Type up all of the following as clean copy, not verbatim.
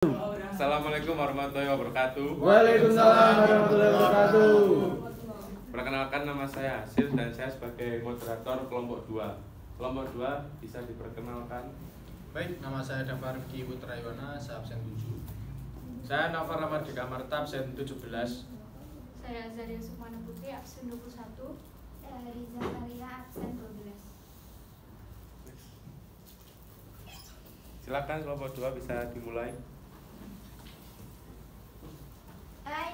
Assalamualaikum warahmatullahi wabarakatuh. Waalaikumsalam warahmatullahi wabarakatuh. Perkenalkan, nama saya Hasil dan saya sebagai moderator kelompok 2. Kelompok 2 bisa diperkenalkan. Baik, nama saya Dava Rifki Putra Iwana, saya absen 7. Saya Nova Ramadika Marta, absen 17. Saya Zaria Sukmana Putri, absen 21. Saya Riza Maria, absen 12. Silakan kelompok 2 bisa dimulai.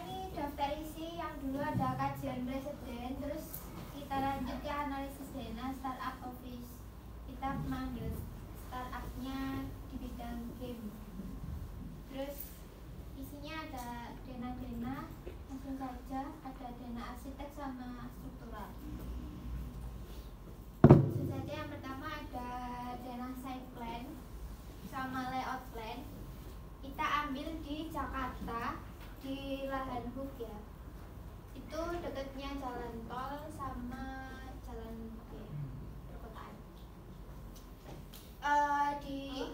Ini daftar isi yang dulu ada kajian presiden, terus kita lanjut ke analisis dana startup office. Kita mengambil startupnya di bidang game. Terus isinya ada dana-dana, langsung saja ada dana arsitek sama struktural. Langsung saja yang pertama ada dana site plan sama layout plan. Kita ambil di Jakarta, di lahan hub ya, itu dekatnya jalan tol sama jalan perkotaan. Di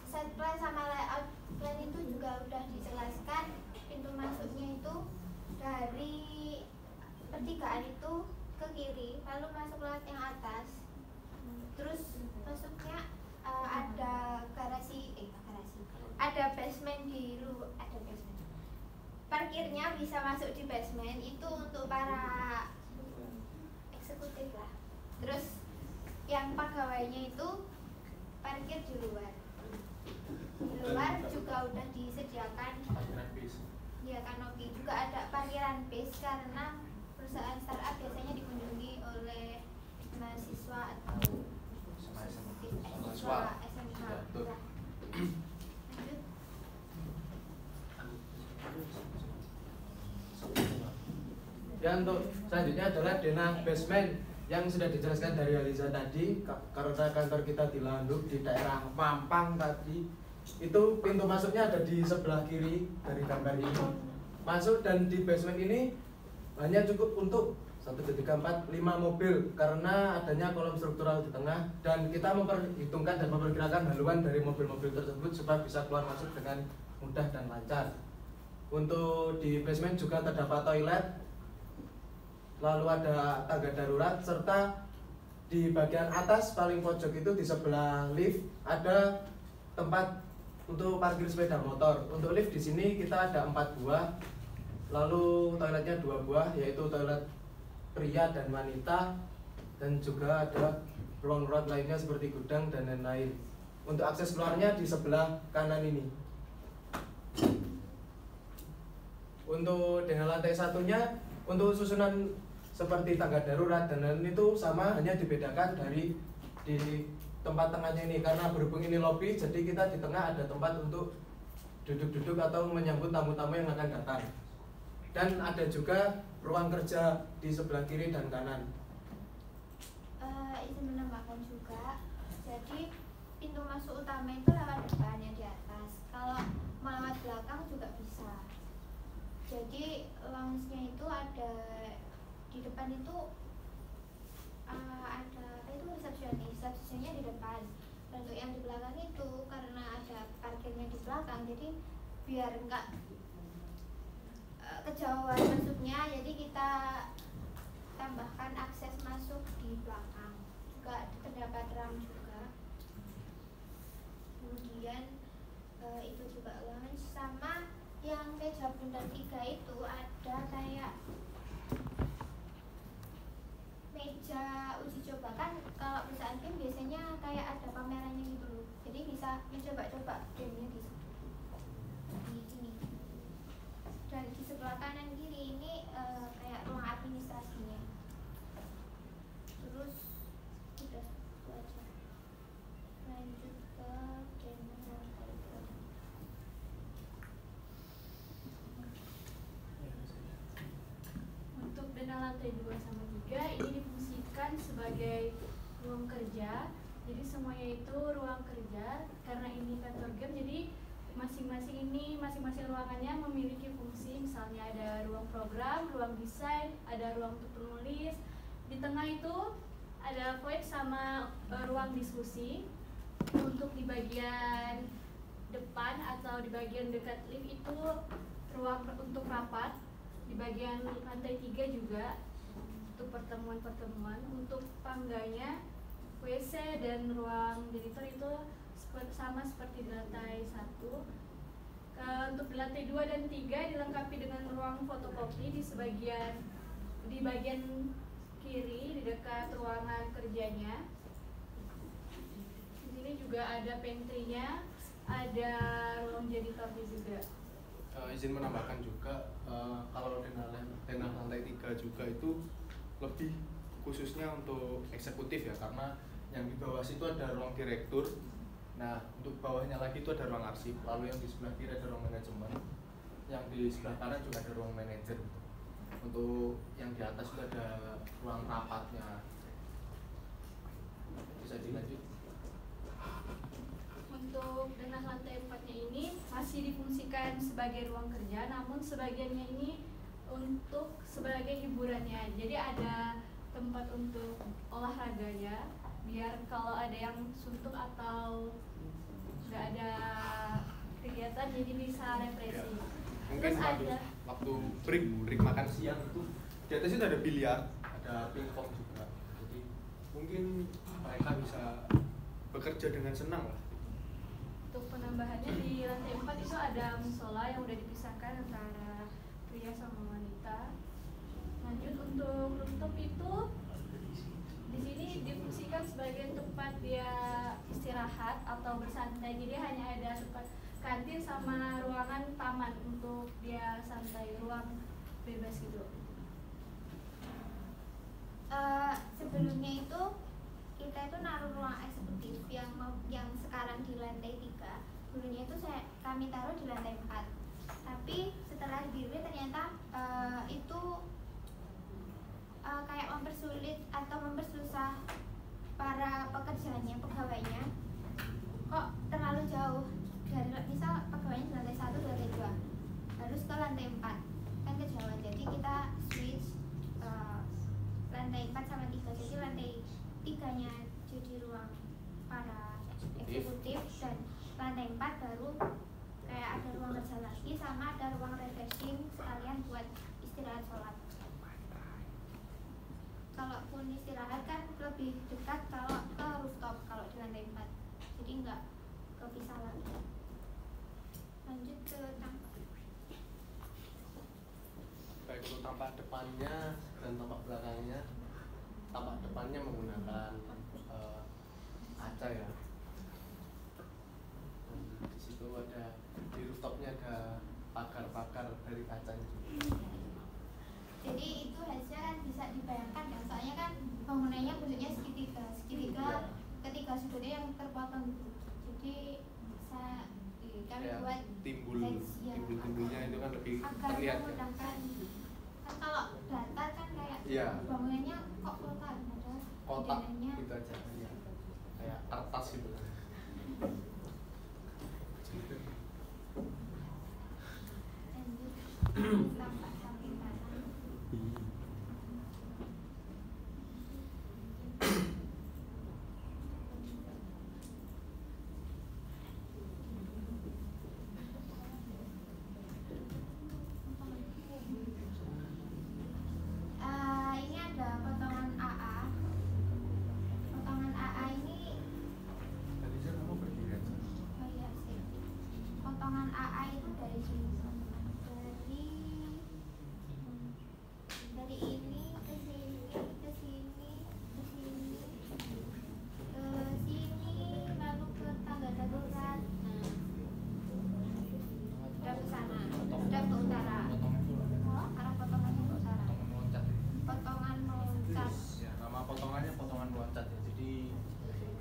set plan sama layout plan itu juga udah dijelaskan pintu masuknya itu dari pertigaan itu ke kiri, lalu masuk lewat yang atas, terus masuknya ada garasi, ada basement di luar, ada basement. Parkirnya bisa masuk di basement, itu untuk para eksekutif lah. Terus yang pegawainya itu parkir di luar. Di luar juga udah disediakan Parkiran bis. ya kanopi, juga ada parkiran bis karena perusahaan startup biasanya dikunjungi oleh mahasiswa atau siswa SMA. Ya, untuk selanjutnya adalah denah basement yang sudah dijelaskan dari Aliza tadi. Karena kantor kita di Landuk di daerah Mampang tadi, itu pintu masuknya ada di sebelah kiri dari gambar ini. Masuk, dan di basement ini hanya cukup untuk 1, 2, 3, 4, 5 mobil karena adanya kolom struktural di tengah, dan kita memperhitungkan dan memperkirakan haluan dari mobil-mobil tersebut supaya bisa keluar masuk dengan mudah dan lancar. Untuk di basement juga terdapat toilet, lalu ada tangga darurat, serta di bagian atas paling pojok itu di sebelah lift ada tempat untuk parkir sepeda motor. Untuk lift di sini kita ada 4 buah, lalu toiletnya 2 buah, yaitu toilet pria dan wanita, dan juga ada ruang-ruang lainnya seperti gudang dan lain-lain. Untuk akses keluarnya di sebelah kanan ini. Untuk dengan lantai satunya, untuk susunan seperti tangga darurat dan lain itu sama, hanya dibedakan dari di tempat tengahnya ini, karena berhubung ini lobby, jadi kita di tengah ada tempat untuk duduk-duduk atau menyambut tamu-tamu yang akan datang. Dan ada juga ruang kerja di sebelah kiri dan kanan. Izin menambahkan juga, jadi pintu masuk utama itu lewat depan yang di atas. Kalau lewat belakang juga bisa. Jadi lounge-nya itu ada di depan itu, ada apa itu, resepsionisnya di depan. Dan untuk yang di belakang itu karena ada parkirnya di belakang, jadi biar enggak kejauhan masuknya, jadi kita tambahkan akses masuk di belakang. Juga terdapat ramp juga. Kemudian itu juga lounge, sama yang meja bundar 3 itu ada kayak meja uji coba. Kan kalau perusahaan game biasanya kayak ada pamerannya gitu loh, jadi bisa mencoba-coba gamenya di sini. Dan di sebelah kanan kiri ini kayak ruang administrasinya. Terus udah itu aja. Lanjut ke demo lantai 2. Untuk dana lantai 2 sama 3 ini difungsikan sebagai ruang kerja. Jadi semuanya itu ruang kerja. Karena ini kantor game, jadi masing-masing ruangannya memiliki fungsi. Misalnya ada ruang program, ruang desain, ada ruang untuk penulis. Di tengah itu ada void sama ruang diskusi. Untuk di bagian depan atau di bagian dekat lift itu ruang untuk rapat. Di bagian lantai 3 juga untuk pertemuan-pertemuan. Untuk tangganya, WC dan ruang janitor itu sama seperti di lantai 1. Untuk di lantai 2 dan 3 dilengkapi dengan ruang fotokopi di bagian kiri di dekat ruangan kerjanya. Di sini juga ada pantry-nya, ada ruang janitornya juga. Izin menambahkan juga kalau denah lantai 3 juga itu lebih khususnya untuk eksekutif ya, karena yang di bawah situ ada ruang direktur. Nah, untuk bawahnya lagi itu ada ruang arsip, lalu yang di sebelah kiri ada ruang manajemen, yang di sebelah kanan juga ada ruang manajer. Untuk yang di atas itu ada ruang rapatnya. Bisa dilanjut. Untuk denah lantai 4-nya ini masih difungsikan sebagai ruang kerja, namun sebagiannya ini untuk sebagai hiburannya. Jadi ada tempat untuk olahraganya, biar kalau ada yang suntuk atau nggak ada kegiatan jadi bisa refreshing. Mungkin waktu break makan siang itu di atas itu ada biliar, ada pingpong juga. Jadi mungkin mereka bisa bekerja dengan senang lah. Untuk penambahannya di lantai 4 itu ada musola yang udah dipisahkan antara pria sama wanita. Lanjut untuk rooftop itu di sini difungsikan sebagai tempat dia istirahat atau bersantai. Jadi hanya ada tempat kantin sama ruangan taman untuk dia santai, ruang bebas gitu. Sebelumnya itu kita itu naruh ruang eksekutif yang sekarang di lantai 3. Dulunya itu kami taruh di lantai 4. Tapi setelah di-review ternyata itu kayak mempersulit atau mempersusah para pekerjanya, pegawainya. Kok terlalu jauh dari, misal pegawainya di lantai 1, di lantai 2 harus ke lantai 4, kan kejauhan. Jadi kita switch lantai 4 sama 3. Jadi lantai 3-nya jadi ruang para eksekutif, dan lantai 4 baru kayak ada ruang kerja lagi sama ada ruang refreshing sekalian buat istirahat sholat. Kalaupun istirahat kan lebih dekat kalau ke rooftop kalau di lantai 4, jadi nggak kepisah lagi. Lanjut ke tampak. Baik, untuk tampak depannya dan tampak belakangnya. Tampak depannya menggunakan kaca ya. Di situ ada, di rooftopnya ada pagar-pagar dari kacanya juga. Jadi itu hasilnya kan bisa dibayangkan kan, soalnya kan bangunannya bentuknya segitiga ketiga sudutnya yang terpotong gitu. Jadi bisa kami Ya, buat timbul-timbulnya itu kan lebih agar terlihat ya. memudahkan. Kan kalau datar kan kayak bangunannya kok kotak, ada Kotak jangannya. gitu aja ya. Kayak kertas gitu. Lanjut tampak samping kanan. Ini ada potongan AA. Potongan AA ini, Tadi saya kamu berdiri aja. oh iya sih. Potongan AA itu dari sini dari ini ke sini, ke sini, ke sini, ke sini, lalu ke tangga darurat. Udah ke sana, udah ke utara. Arah potongannya ke utara. Potongan loncat. Potongan meloncat. Ya, nama potongannya potongan loncat ya. Jadi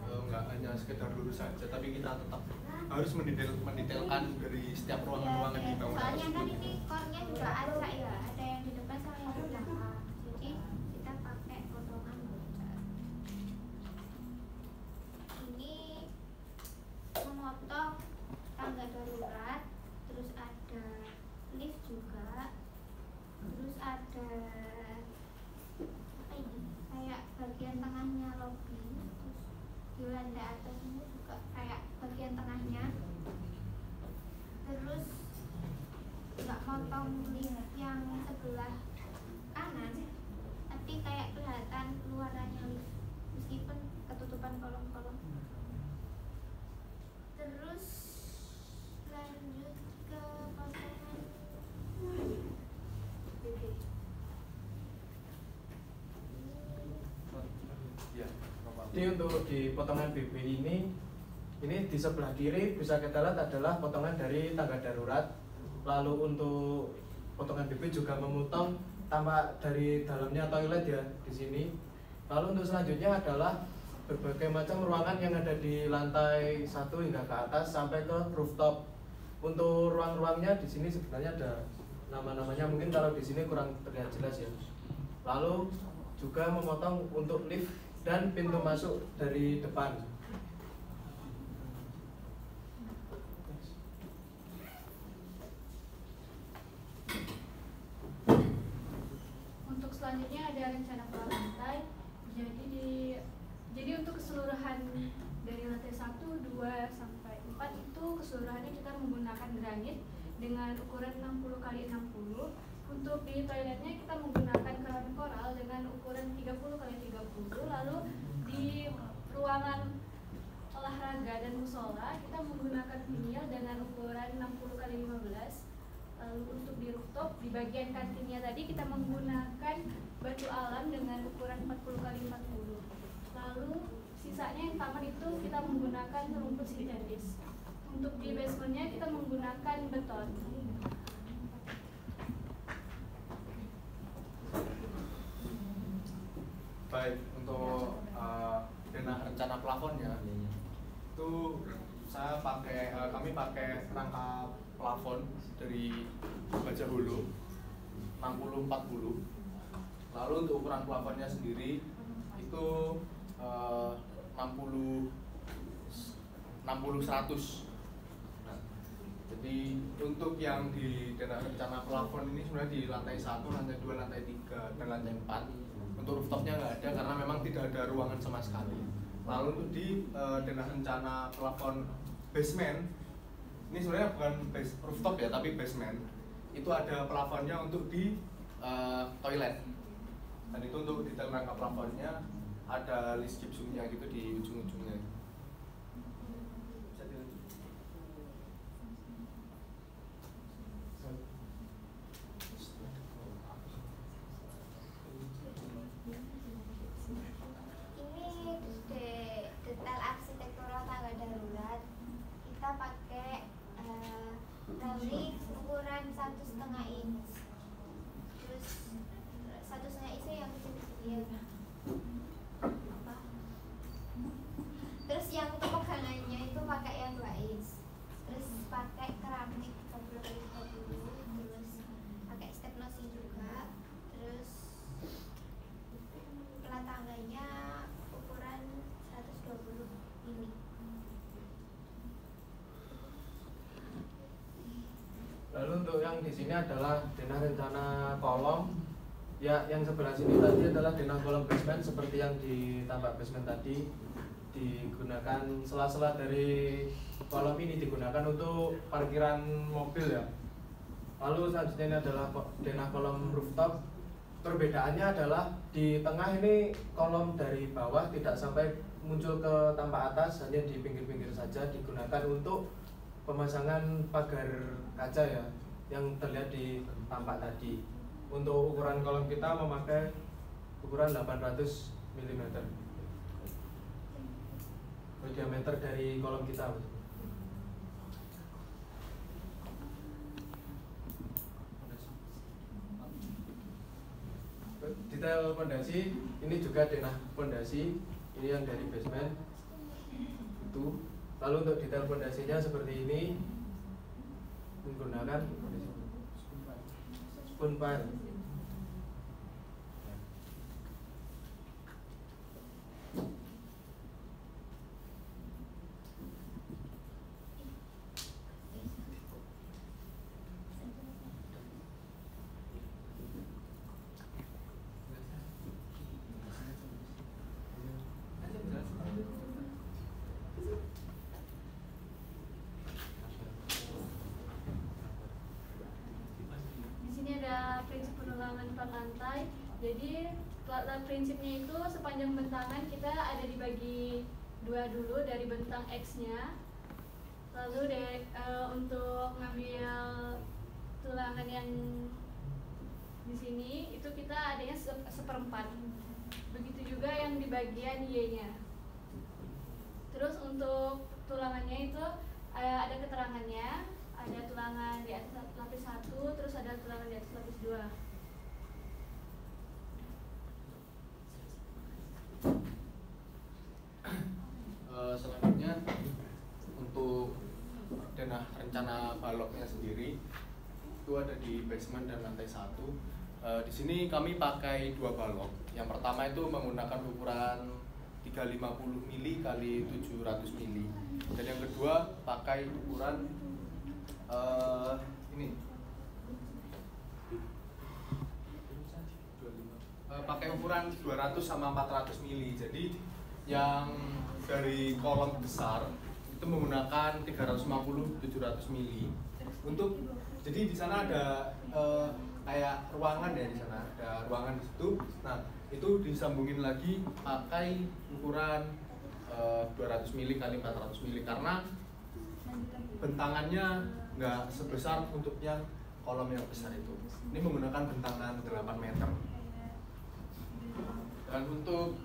nggak hanya sekedar lurus saja, tapi kita tetap harus mendetailkan dari setiap ruangan-ruangan di bangunan Soalnya kan tersebut. ini core-nya juga acak ya, ada yang di depan sama yang di belakang. Jadi kita pakai potongan loncat. Ini memotong tangga darurat, terus ada lift juga, terus ada apa ini? Kayak bagian tengahnya lobby, terus di lantai atas ini juga kayak bagian tengahnya. memotong lift yang sebelah kanan, tapi kayak kelihatan luarannya lift meskipun ketutupan kolom-kolom. Terus lanjut ke potongan BB. Ya, Jadi untuk di potongan BB ini di sebelah kiri bisa kita lihat adalah potongan dari tangga darurat. Lalu untuk potongan BB juga memotong tampak dari dalamnya toilet ya di sini. Lalu untuk selanjutnya adalah berbagai macam ruangan yang ada di lantai 1 hingga ke atas sampai ke rooftop. Untuk ruang-ruangnya di sini sebenarnya ada nama-namanya, mungkin kalau di sini kurang terlihat jelas ya. Lalu juga memotong untuk lift dan pintu masuk dari depan. Untuk selanjutnya ada rencana pola lantai. Jadi untuk keseluruhan dari lantai 1, 2 sampai 4 itu keseluruhannya kita menggunakan granit dengan ukuran 60 x 60. Untuk di toiletnya kita menggunakan keramik koral dengan ukuran 30 x 30. Lalu di ruangan olahraga dan musola kita menggunakan vinil dengan ukuran 60 x 15. Lalu untuk di rooftop di bagian kantinnya tadi kita menggunakan batu alam dengan ukuran 40 x 40. Lalu sisanya yang taman itu kita menggunakan rumput sintetis. Untuk di basementnya kita menggunakan beton. baik untuk denah rencana plafonnya itu kami pakai rangka plafon dari baja hulu 60-40. Lalu untuk ukuran plafonnya sendiri itu 60-100. Jadi untuk yang di denah rencana plafon ini sebenarnya di lantai 1, lantai 2, lantai 3, dan lantai 4. Untuk rooftopnya nggak ada karena memang tidak ada ruangan sama sekali. Lalu untuk di denah rencana plafon basement, ini sebenarnya bukan rooftop ya, tapi basement. Itu ada plafonnya untuk di toilet. Dan itu untuk detail rangka plafonnya ada list gipsumnya gitu di ujung-ujungnya. Bisa dilanjut. Ini detail arsitektural tangga darurat. Kita pakai railing ukuran 1,5 inch. Terus 1,5 inch yang kecil-kecil. Terus yang untuk pegangannya itu pakai yang 2 inch. Terus pakai keramik 30x30. Terus pakai step nosi juga. Terus pelat tangganya ukuran 120 mili. Lalu untuk yang di sini adalah denah rencana kolom. Ya, yang sebelah sini tadi adalah denah kolom basement seperti yang di tampak basement tadi. Digunakan sela-sela dari kolom ini digunakan untuk parkiran mobil ya. Lalu selanjutnya ini adalah denah kolom rooftop. Perbedaannya adalah di tengah ini kolom dari bawah tidak sampai muncul ke tampak atas, hanya di pinggir-pinggir saja, digunakan untuk pemasangan pagar kaca ya yang terlihat di tampak tadi. Untuk ukuran kolom kita memakai ukuran 800 mm. Diameter dari kolom kita. Detail fondasi ini juga denah fondasi, ini yang dari basement itu. Lalu untuk detail fondasinya seperti ini, menggunakan spoon pile. tulangan 4 lantai. Jadi prinsipnya itu sepanjang bentangan kita ada dibagi 2 dulu dari bentang X-nya. Lalu untuk ngambil tulangan yang di sini itu kita adanya 1/4. Begitu juga yang di bagian Y-nya. Terus untuk tulangannya itu ada keterangannya, ada tulangan di atas lapis 1, terus ada tulangan di atas lapis 2. Selanjutnya untuk denah rencana baloknya sendiri itu ada di basement dan lantai 1. Di sini kami pakai 2 balok. Yang pertama itu menggunakan ukuran 350 mili kali 700 mili. Dan yang kedua pakai ukuran ini. Pakai ukuran 200 sama 400 mili. Jadi yang dari kolom besar itu menggunakan 350 700 mili. Jadi di sana ada kayak ruangan ya, di sana ada ruangan di situ. Nah, itu disambungin lagi pakai ukuran 200 mili kali 400 mili karena bentangannya nggak sebesar untuk yang kolom yang besar itu. Ini menggunakan bentangan 8 meter. Dan untuk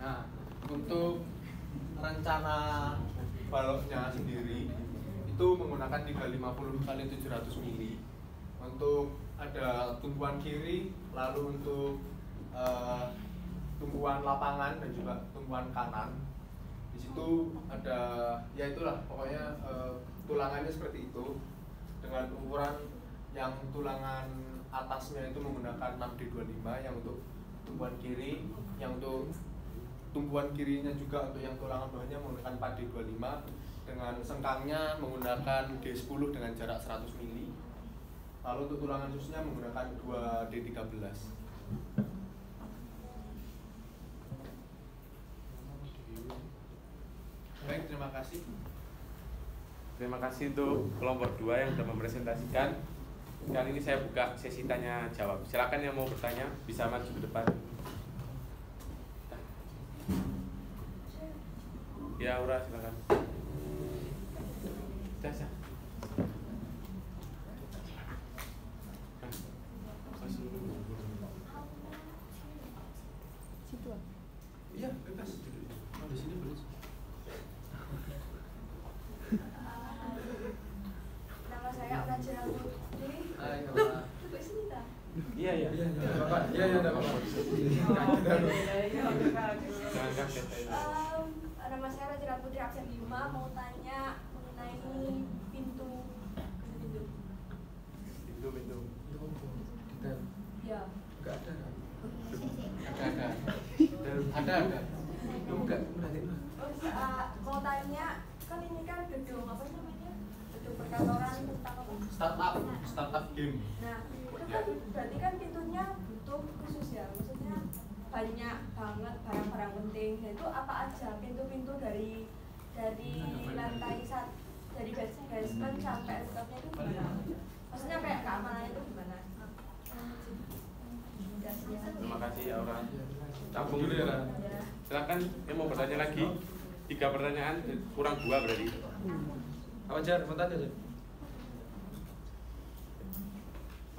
nah, untuk rencana baloknya sendiri itu menggunakan 350 kali 700 mili. Untuk ada tumpuan kiri, lalu untuk tumpuan lapangan dan juga tumpuan kanan. Di situ ada, ya itulah pokoknya tulangannya seperti itu dengan ukuran yang tulangan atasnya itu menggunakan 6D25 yang untuk tumpuan kiri, yang untuk tumpuan kirinya juga untuk yang tulangan bawahnya menggunakan 4D25 dengan sengkangnya menggunakan D10 dengan jarak 100 mili. Lalu untuk tulangan susnya menggunakan 2D13. Baik, terima kasih. Terima kasih untuk kelompok 2 yang sudah mempresentasikan. Kali ini saya buka sesi tanya jawab. Silakan yang mau bertanya bisa maju ke depan. Ya, Aura, silakan. Dasar. Iya, bebas. Oh, di sini boleh. Nama saya Aura Putri. Hai, Duduk sini tak? Iya, iya. Bapak. Iya, enggak apa-apa. Jangan kaget. Nama saya Rajira Putri absen 5, mau tanya mengenai pintu. Pintu. Ya. Enggak ada. Ada. Enggak. Mau tanya, kan ini kan gedung apa namanya? Gedung perkantoran tentang apa? Startup game. Nah, itu kan berarti kan pintunya butuh khusus ya, maksudnya banyak banget barang-barang penting. Nah, itu apa aja pintu-pintu dari lantai dari basement sampai rooftopnya itu gimana? Maksudnya kayak keamanannya itu gimana? Terima kasih, Aura. Campur dulu ya. Silakan yang mau bertanya lagi. 3 pertanyaan, kurang 2 berarti. Apa Jar? Mau tanya Jar?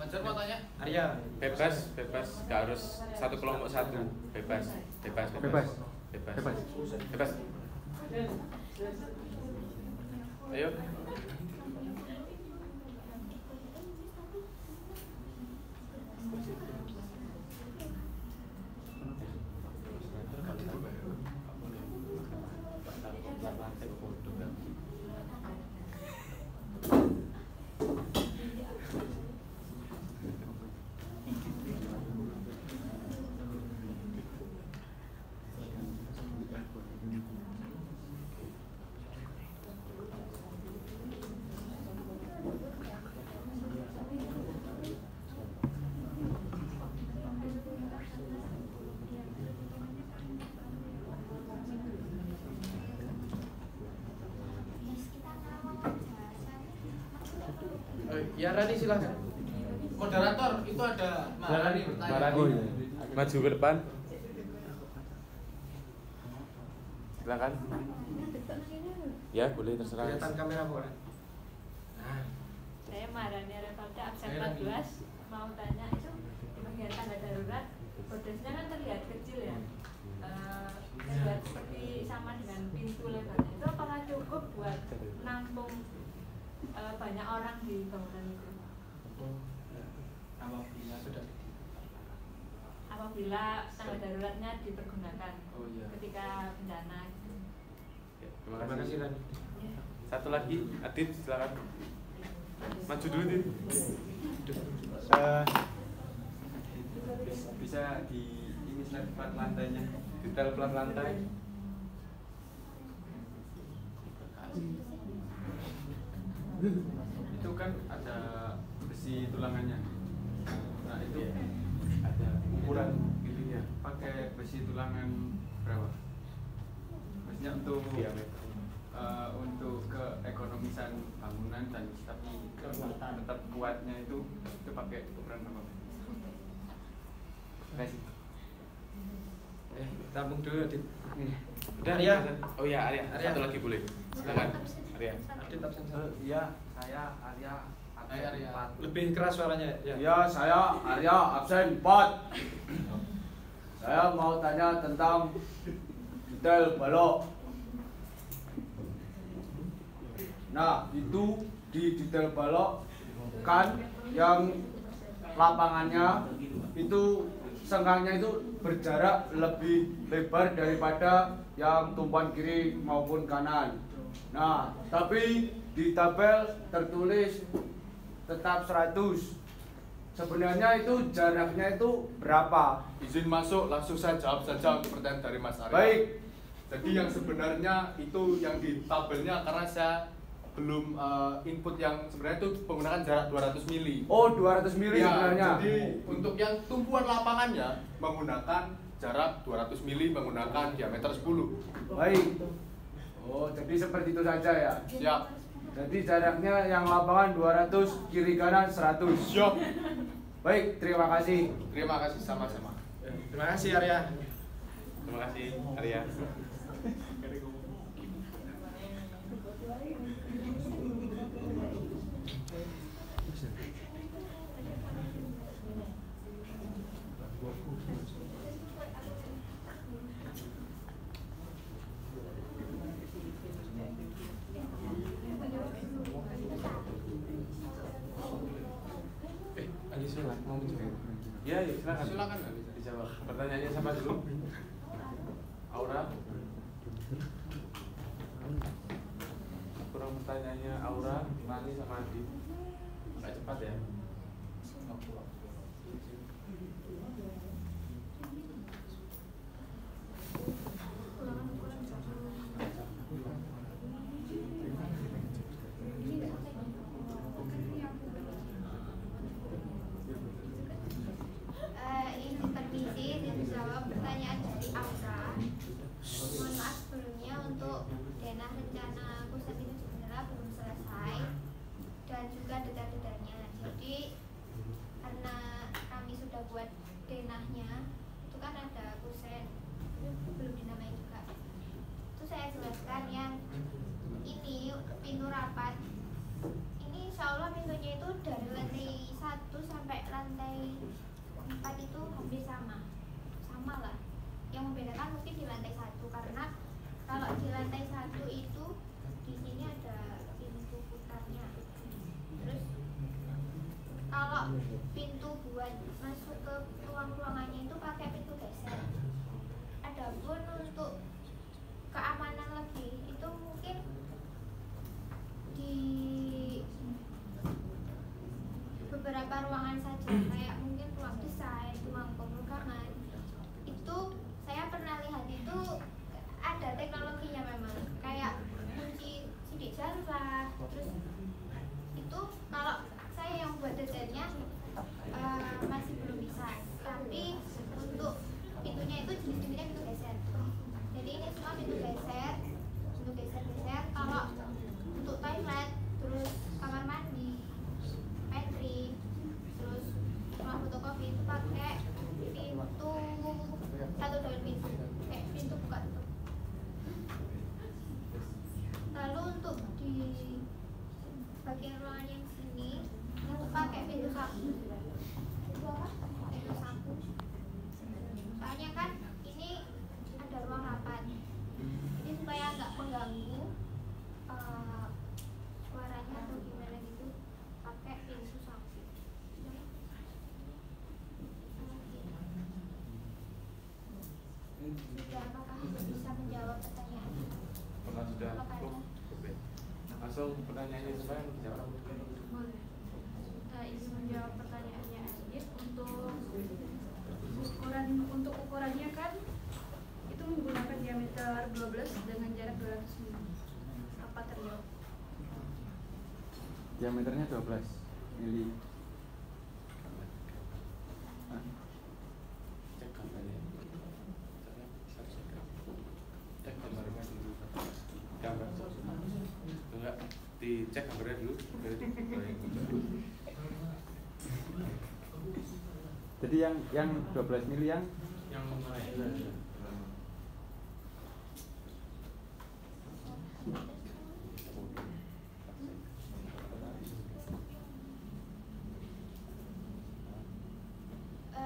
Wajar mau tanya? Arya. Bebas, gak harus satu kelompok satu. Bebas. Ayo. Ya Rani silahkan. Moderator itu ada Marani bertanya. Marani. Oh, iya. Maju ke depan. Silakan. Ya, boleh terserah. Kelihatan kamera boleh. Nah, Saya Marani Revalda, absen 14. Mau tanya itu di bagian tangga darurat, bordesnya kan terlihat kecil ya. Terlihat seperti sama dengan pintu lebarnya. Itu apakah cukup buat menampung banyak orang di bangunan itu? Apabila tangga daruratnya dipergunakan Oh, iya. ketika bencana gitu. Ya, terima kasih Rani. Satu lagi, Adit, silakan. Maju dulu, Dit. Bisa di ini slide plat lantainya. Detail plat lantai. Itu kan ada besi tulangannya. Nah itu ada Ukuran ininya. pakai besi tulangan berapa? Maksudnya untuk Diameter. untuk keekonomisan bangunan dan tapi tetap kuatnya itu pakai ukuran apa? Terima kasih. Tampung dulu Adit. Udah, Arya. Oh iya, Arya. Arya. Satu lagi boleh. Silakan. Arya. Adit absen satu. Iya, saya Arya absen Arya. 4. Lebih keras suaranya ya. Iya, saya Arya absen 4. Saya mau tanya tentang detail balok. Nah, itu di detail balok kan yang lapangannya itu sengkangnya itu berjarak lebih lebar daripada yang tumpuan kiri maupun kanan. Nah, tapi di tabel tertulis tetap 100. Sebenarnya itu jaraknya itu berapa? Izin masuk, langsung saya jawab saja untuk pertanyaan dari Mas Arya. Baik. Jadi yang sebenarnya itu yang di tabelnya karena saya belum input yang sebenarnya itu menggunakan jarak 200 mili. Oh, 200 mili Ya, sebenarnya. jadi untuk yang tumpuan lapangannya menggunakan jarak 200 mili menggunakan diameter 10. Baik. Oh, jadi seperti itu saja ya. Siap. Jadi jaraknya yang lapangan 200, kiri kanan 100. Siap. Baik, terima kasih. Terima kasih sama-sama. Terima kasih Arya. Terima kasih, Arya. Alisa mau menjawab. Ya, ya, silakan. Silakan, Alisa. Dijawab. Pertanyaannya siapa dulu? Aura. Kurang pertanyaannya Aura, Rani sama Adi. Agak cepat ya. Ini permisi dan jawab pertanyaan dari Aura. Mohon maaf sebelumnya untuk denah rencana pusat ini sebenarnya belum selesai dan juga detail-detailnya. Jadi karena kami sudah buat denahnya itu kan ada kusen belum dinamai juga. Itu saya jelaskan yang ini pintu rapat. Ini insya Allah pintunya itu dari lantai 1 sampai lantai 4 itu hampir sama lah. Yang membedakan mungkin di lantai 1 karena kalau di lantai 1 itu di sini ada pintu putarnya. Terus kalau pintu buat masuk ke ruang-ruangannya itu pakai pintu geser. Adapun untuk keamanan lebih itu mungkin di beberapa ruangan saja kayak mungkin ruang desain, ruang pemrograman itu saya pernah lihat itu ada teknologinya memang kayak kunci sidik jari, terus itu kalau saya yang buat desainnya masih belum bisa, tapi untuk pintunya itu jenis-jenisnya pintu geser. Jadi ini semua pintu geser kalau untuk toilet, terus kamar mandi, Sudah, apakah bisa menjawab pertanyaan? Apakah sudah Apakah cukup? ada? Oke. Langsung pertanyaannya coba yang dijawab. Boleh. Izin menjawab pertanyaannya Adit. Untuk ukurannya kan itu menggunakan diameter 12 dengan jarak 200 mm. Apa terjawab? Diameternya 12 mili. Cek gambarnya. Cek gambarnya dulu. Gambar. Enggak, dicek gambarnya dulu. Jadi yang 12 mili yang mana itu?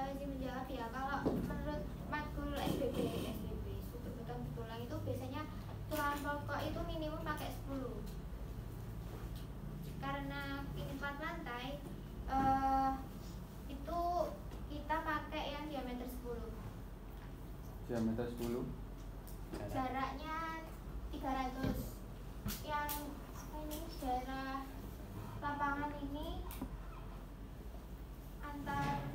Izin menjawab ya, kalau menurut matkul SBB struktur beton tulang itu biasanya tulang pokok itu minimum pakai 10. Karena ini plat lantai itu kita pakai yang diameter 10. diameter 10. Jaraknya 300. Yang ini jarak lapangan ini antar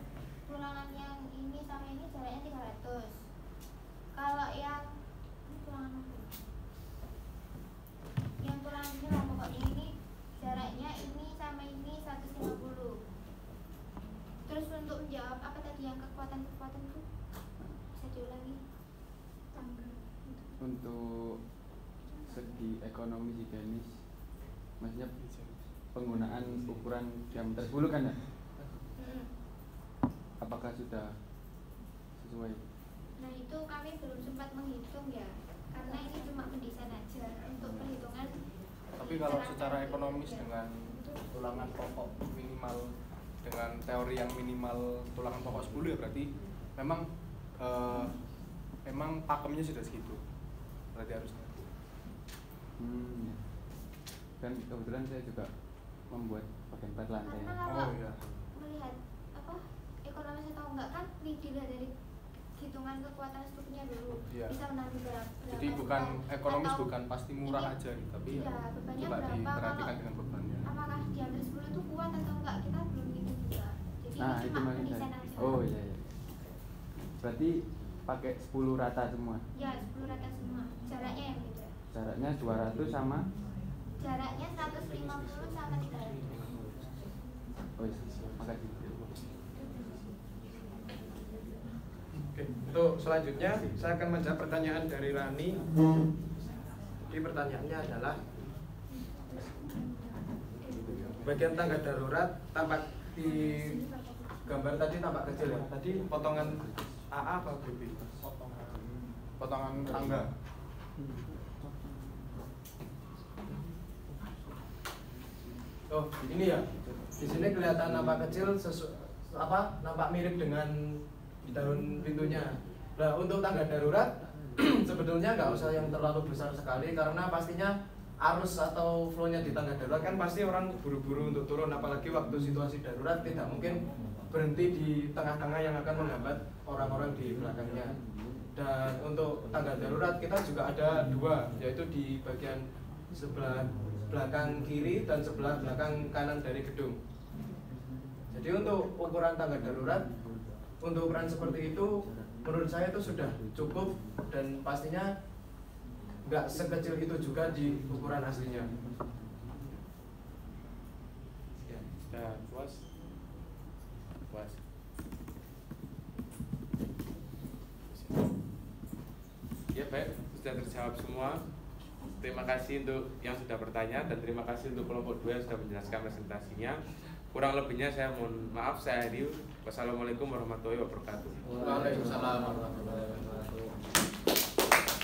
tulangan yang ini sama ini jaraknya 300. Kalau yang ini tulangan apa? Yang tulangan ini lah pokoknya ini jaraknya ini sama ini 150. Terus untuk menjawab apa tadi yang kekuatan-kekuatan itu bisa diulangi? Untuk segi ekonomi higienis, maksudnya penggunaan ukuran diameter 10 kan ya? Apakah sudah sesuai? Nah itu kami belum sempat menghitung ya, karena ini cuma mendesain aja untuk perhitungan. Tapi kalau secara ekonomis dengan tulangan pokok minimal, dengan teori yang minimal tulangan pokok 10 ya berarti memang pakemnya sudah segitu, berarti harusnya. Ya. Dan kebetulan saya juga membuat bagian plat lantai. Karena kalau iya. melihat apa ekonomis atau enggak kan dilihat dari hitungan kekuatan strukturnya dulu. Iya. Bisa menambah berapa? Jadi bukan ekonomis, atau bukan pasti murah ini, aja nih, tapi iya, bebannya coba berapa, diperhatikan kalau dengan bebannya. apakah diameter 10 itu kuat atau enggak kita belum hitung juga. Jadi Nah, ini itu cuma maksud mendesain saya. aja. Oh iya, iya. Berarti pakai 10 rata semua. Ya 10 rata semua. Jaraknya yang beda. Jaraknya 200 sama Jaraknya 150 sama 300. oh iya, makasih. Oke, untuk selanjutnya saya akan menjawab pertanyaan dari Rani. Jadi pertanyaannya adalah bagian tangga darurat tampak di gambar tadi tampak kecil ya. Tadi potongan AA apa BB? Potongan tangga. Oh, ini ya. Di sini kelihatan nampak kecil nampak mirip dengan daun pintunya. Nah, untuk tangga darurat sebetulnya nggak usah yang terlalu besar sekali karena pastinya arus atau flow-nya di tangga darurat kan pasti orang buru-buru untuk turun, apalagi waktu situasi darurat tidak mungkin berhenti di tengah-tengah yang akan menghambat orang-orang di belakangnya. Dan untuk tangga darurat kita juga ada dua, yaitu di bagian sebelah belakang kiri dan sebelah belakang kanan dari gedung. Jadi untuk ukuran tangga darurat, untuk ukuran seperti itu menurut saya itu sudah cukup dan pastinya nggak sekecil itu juga di ukuran aslinya. Sudah puas? Puas. Ya baik, sudah terjawab semua. Terima kasih untuk yang sudah bertanya dan terima kasih untuk kelompok 2 yang sudah menjelaskan presentasinya. Kurang lebihnya saya mohon maaf, saya Rio. Wassalamualaikum warahmatullahi wabarakatuh. Waalaikumsalam warahmatullahi wabarakatuh.